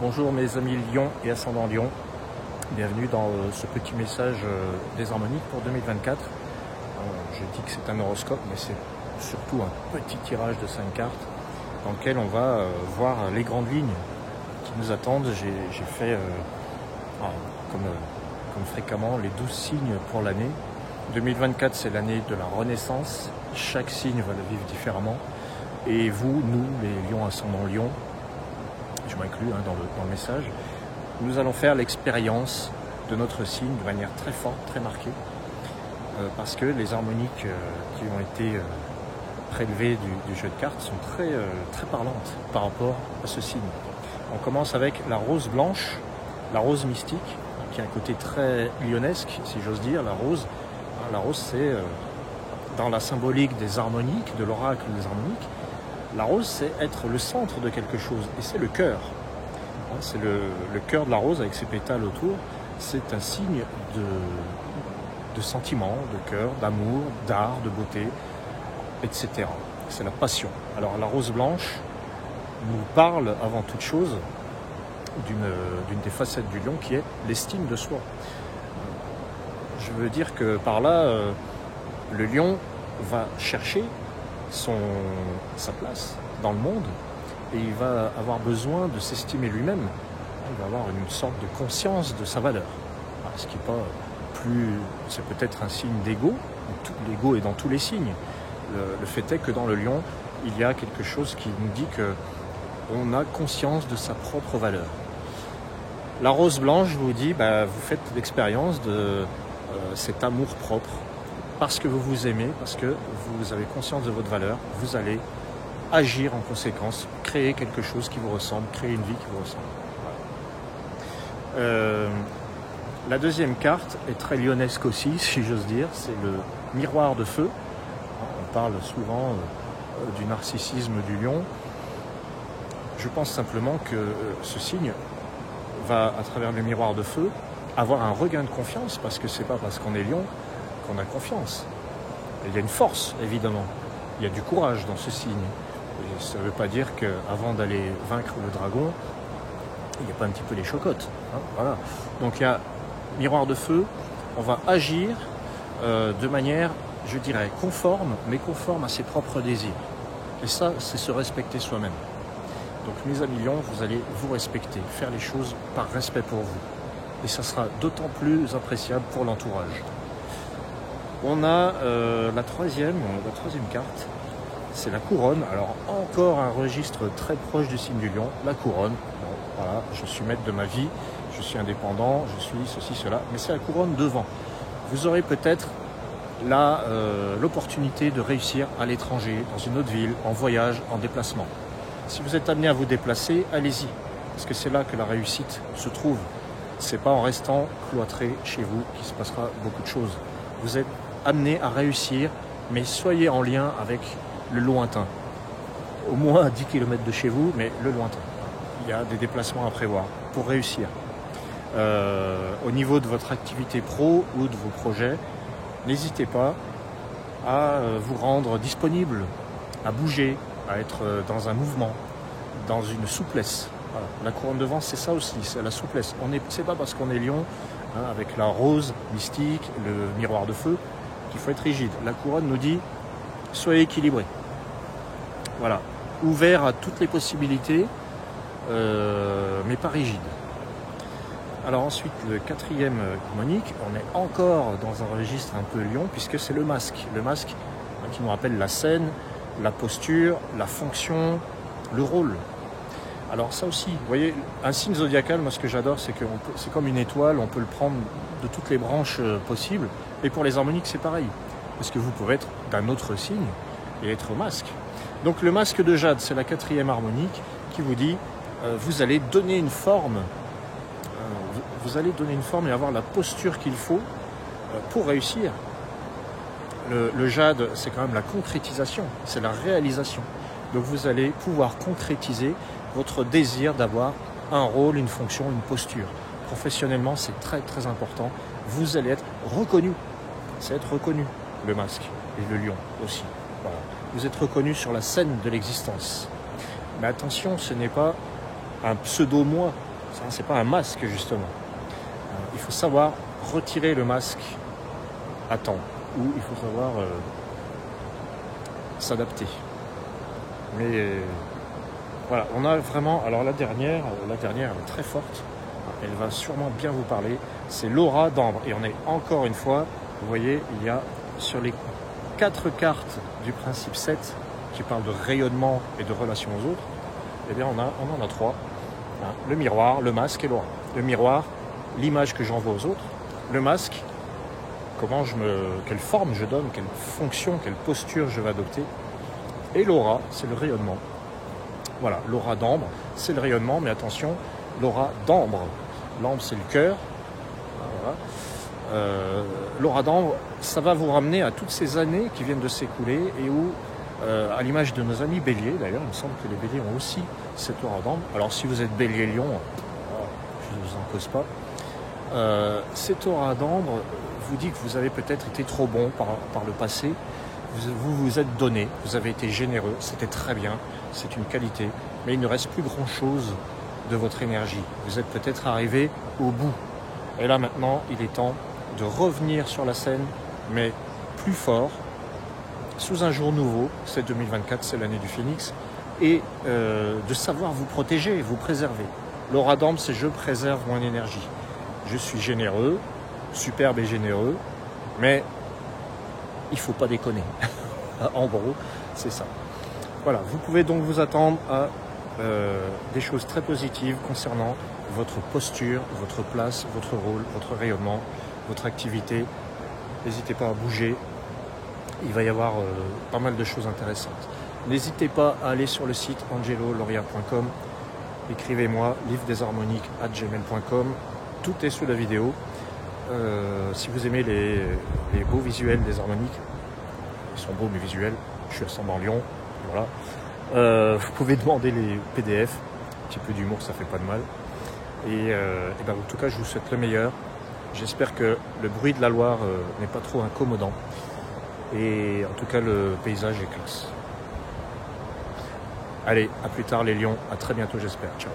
Bonjour mes amis Lion et ascendant Lion, bienvenue dans ce petit message des harmoniques pour 2024. Je dis que c'est un horoscope, mais c'est surtout un petit tirage de 5 cartes dans lequel on va voir les grandes lignes qui nous attendent. J'ai fait, comme fréquemment, les 12 signes pour l'année. 2024, c'est l'année de la renaissance. Chaque signe va le vivre différemment. Et vous, nous, les lions ascendant lion, je m'inclus dans le message, nous allons faire l'expérience de notre signe de manière très forte, très marquée, parce que les harmoniques qui ont été prélevées du jeu de cartes sont très parlantes par rapport à ce signe. On commence avec la rose blanche, la rose mystique, qui a un côté très lionesque, si j'ose dire. La rose, c'est dans la symbolique des harmoniques, de l'oracle des harmoniques. La rose, c'est être le centre de quelque chose, et c'est le cœur. C'est le cœur de la rose avec ses pétales autour. C'est un signe de sentiment, de cœur, d'amour, d'art, de beauté, etc. C'est la passion. Alors la rose blanche nous parle avant toute chose d'une des facettes du lion qui est l'estime de soi. Je veux dire que par là, le lion va chercher sa place dans le monde et il va avoir besoin de s'estimer lui-même. Il va avoir une sorte de conscience de sa valeur. Ce qui n'est pas plus... C'est peut-être un signe d'ego. L'ego est dans tous les signes. Le fait est que dans le lion, il y a quelque chose qui nous dit qu'on a conscience de sa propre valeur. La rose blanche, je vous dis, vous faites l'expérience de cet amour propre. Parce que vous vous aimez, parce que vous avez conscience de votre valeur, vous allez agir en conséquence, créer quelque chose qui vous ressemble, créer une vie qui vous ressemble. Voilà. La deuxième carte est très lionesque aussi, si j'ose dire, c'est le miroir de feu. On parle souvent du narcissisme du lion. Je pense simplement que ce signe va, à travers le miroir de feu, avoir un regain de confiance, parce que c'est pas parce qu'on est lion qu'on a confiance. Il y a une force, évidemment. Il y a du courage dans ce signe. Et ça ne veut pas dire qu'avant d'aller vaincre le dragon, il n'y a pas un petit peu les chocottes. Voilà. Donc il y a miroir de feu, on va agir de manière, je dirais, conforme, mais conforme à ses propres désirs. Et ça, c'est se respecter soi-même. Donc mes amis lions, vous allez vous respecter, faire les choses par respect pour vous. Et ça sera d'autant plus appréciable pour l'entourage. On a la troisième carte, c'est la couronne. Alors encore un registre très proche du signe du lion, la couronne. Bon, voilà, je suis maître de ma vie, je suis indépendant, je suis ceci, cela, mais c'est la couronne devant. Vous aurez peut-être l'opportunité de réussir à l'étranger, dans une autre ville, en voyage, en déplacement. Si vous êtes amené à vous déplacer, allez-y, parce que c'est là que la réussite se trouve. C'est pas en restant cloîtré chez vous qu'il se passera beaucoup de choses. Vous êtes amené à réussir, mais soyez en lien avec le lointain. Au moins à 10 km de chez vous, mais le lointain. Il y a des déplacements à prévoir pour réussir. Au niveau de votre activité pro ou de vos projets, n'hésitez pas à vous rendre disponible, à bouger, à être dans un mouvement, dans une souplesse. Voilà. La couronne de vent, c'est ça aussi, c'est la souplesse. C'est pas parce qu'on est lion, avec la rose mystique, le miroir de feu, qu'il faut être rigide. La couronne nous dit, soyez équilibré. Voilà. Ouvert à toutes les possibilités, mais pas rigide. Alors ensuite, le quatrième harmonique, on est encore dans un registre un peu lion, puisque c'est le masque. Le masque qui nous rappelle la scène, la posture, la fonction, le rôle. Alors ça aussi, vous voyez, un signe zodiacal, moi ce que j'adore, c'est que c'est comme une étoile, on peut le prendre de toutes les branches possibles. Et pour les harmoniques, c'est pareil. Parce que vous pouvez être d'un autre signe et être masque. Donc le masque de jade, c'est la quatrième harmonique qui vous dit, vous allez donner une forme. Vous allez donner une forme et avoir la posture qu'il faut pour réussir. Le jade, c'est quand même la concrétisation, c'est la réalisation. Donc vous allez pouvoir concrétiser votre désir d'avoir un rôle, une fonction, une posture. Professionnellement, c'est très très important. Vous allez être reconnu. C'est être reconnu, le masque et le lion aussi. Voilà. Vous êtes reconnu sur la scène de l'existence. Mais attention, ce n'est pas un pseudo-moi. Ça, c'est pas un masque, justement. Il faut savoir retirer le masque à temps, ou il faut savoir s'adapter. Mais voilà, on a vraiment... Alors la dernière, elle est très forte. Elle va sûrement bien vous parler. C'est l'aura d'ambre. Et on est encore une fois, vous voyez, il y a sur les 4 cartes du principe 7 qui parlent de rayonnement et de relation aux autres. Eh bien, on en a 3. Le miroir, le masque et l'aura. Le miroir, l'image que j'envoie aux autres. Le masque, quelle forme je donne, quelle fonction, quelle posture je vais adopter. Et l'aura, c'est le rayonnement. Voilà, l'aura d'ambre, c'est le rayonnement, mais attention, l'aura d'ambre. L'ambre, c'est le cœur. Voilà. L'aura d'ambre, ça va vous ramener à toutes ces années qui viennent de s'écouler et où, à l'image de nos amis béliers, d'ailleurs, il me semble que les béliers ont aussi cette aura d'ambre. Alors, si vous êtes bélier-lion, je ne vous en cause pas. Cette aura d'ambre vous dit que vous avez peut-être été trop bon par le passé. Vous vous êtes donné, vous avez été généreux, c'était très bien, c'est une qualité, mais il ne reste plus grand-chose de votre énergie. Vous êtes peut-être arrivé au bout. Et là maintenant, il est temps de revenir sur la scène, mais plus fort, sous un jour nouveau. C'est 2024, c'est l'année du Phénix, et de savoir vous protéger, vous préserver. L'aura d'ambre, c'est je préserve mon énergie. Je suis généreux, superbe et généreux, mais il ne faut pas déconner. En gros, c'est ça. Voilà, vous pouvez donc vous attendre à des choses très positives concernant votre posture, votre place, votre rôle, votre rayonnement, votre activité. N'hésitez pas à bouger. Il va y avoir pas mal de choses intéressantes. N'hésitez pas à aller sur le site angeloloria.com. Écrivez-moi livredesharmoniques@gmail.com. Tout est sous la vidéo. Si vous aimez les beaux visuels des harmoniques, ils sont beaux mes visuels, je suis ascendant Lion, voilà. Vous pouvez demander les PDF, un petit peu d'humour, ça fait pas de mal. Et ben, en tout cas, je vous souhaite le meilleur. J'espère que le bruit de la Loire n'est pas trop incommodant. Et en tout cas, le paysage est classe. Allez, à plus tard les lions, à très bientôt j'espère. Ciao.